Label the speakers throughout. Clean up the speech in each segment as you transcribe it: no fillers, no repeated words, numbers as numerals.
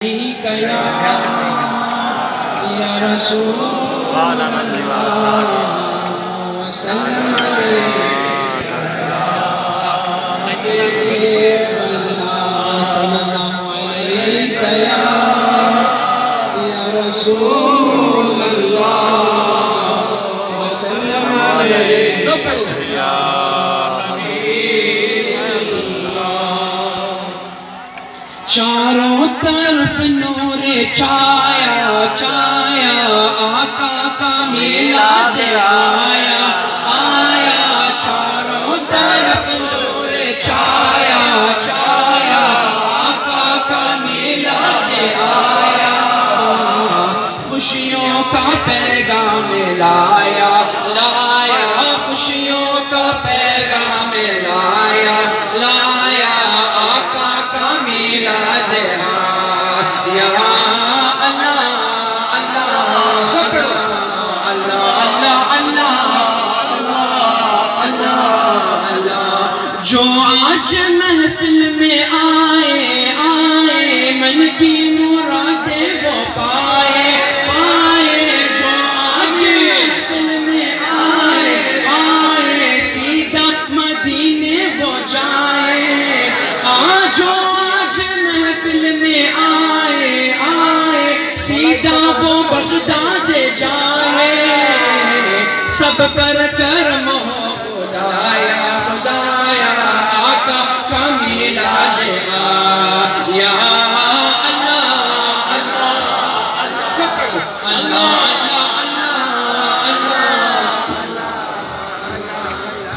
Speaker 1: یا رسول اللہ وسلم علیک یا رسول اللہ وسلم علیک یا حبیب اللہ. چاروں طرف نور چھایا چھایا آقا کا میلاد آیا آیا. چاروں طرف نور چھایا چھایا آقا کا میلاد آیا. خوشیوں کا پیغام لایا لایا خوشیوں کا پیغام لایا لایا آقا کا میلاد آیا. جو آج محفل میں آئے آئے من کی مرادیں وہ پائے پائے. جو آج محفل میں آئے آئے سیدھا مدینے وہ جائے. جو آج محفل میں آئے آئے سیدھا وہ بغداد جائے. سب پر کرم ہو خدایا خدایا آقا کا میلاد آیا. اللہ اللہ اللہ اللہ.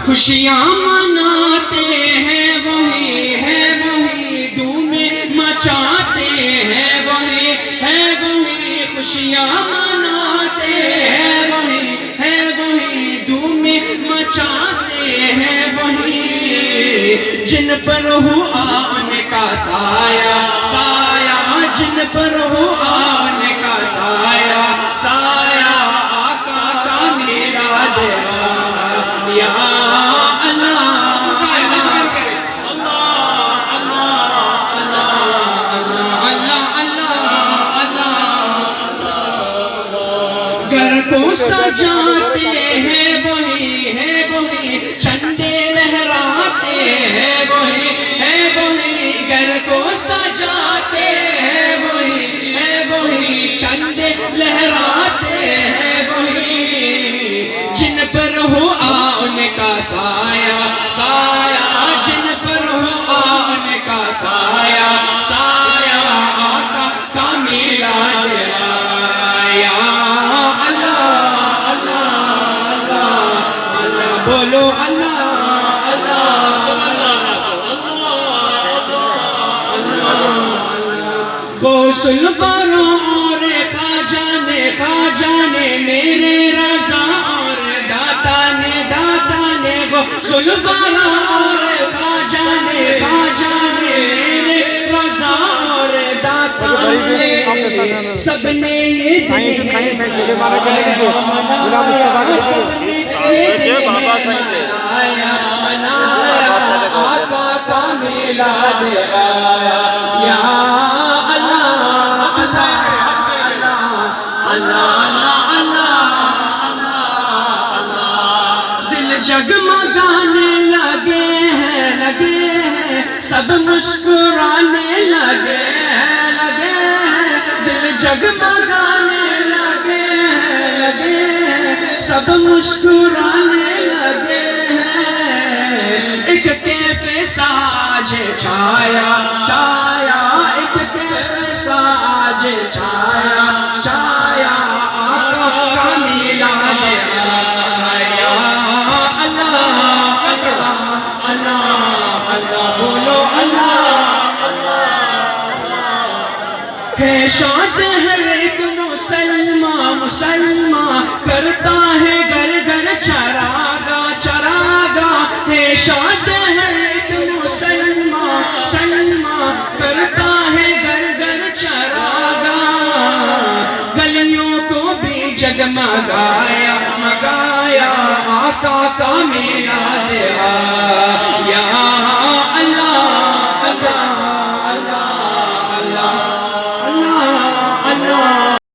Speaker 1: خوشیاں مناتے ہیں وہی دھومیں مچاتے ہیں وہی خوشیاں مناتے ہیں وہی دھومیں مچاتے ہیں وہی. جن پر ہو آنے کا سایہ سایہ جن پر ہو آنے کا سایہ سایہ آقا کا میلاد آیا. گھر کو سجاتے ہیں وہی چندے لہراتے ہیں وہی گھر کو سجاتے ہیں وہی چندے لہراتے ہیں وہی. جن پر ہو آنے کا سایہ سایہ جن پر ہو آنے کا سایہ سایہ آقا کا میلاد آیا. بولو اللہ غوث البرا اور خواجہ نے میرے رضا اور داتا نے غوث البرا اور خواجہ نے میرے رضا اور داتا نے سب نے یہ منایا آقا کا میلاد آیا. یا اللہ دل جگمگانے لگے ہیں سب مسکرانے لگے ہیں دل جگمگانے لگے ہیں سب مسکرانے لگے ہیں. ایک کیف ساج چھایا ایک کیف ساج چھایا آقا کا میلاد آیا. اللہ بولو اللہ ہے. شاد ہر ایک مسلمان کرتا ہے گھر چراغا ہے. شاد ہر ایک مسلمان کرتا ہے گھر چراغا. گلیوں کو بھی جگمگایا آقا کا میلاد آیا.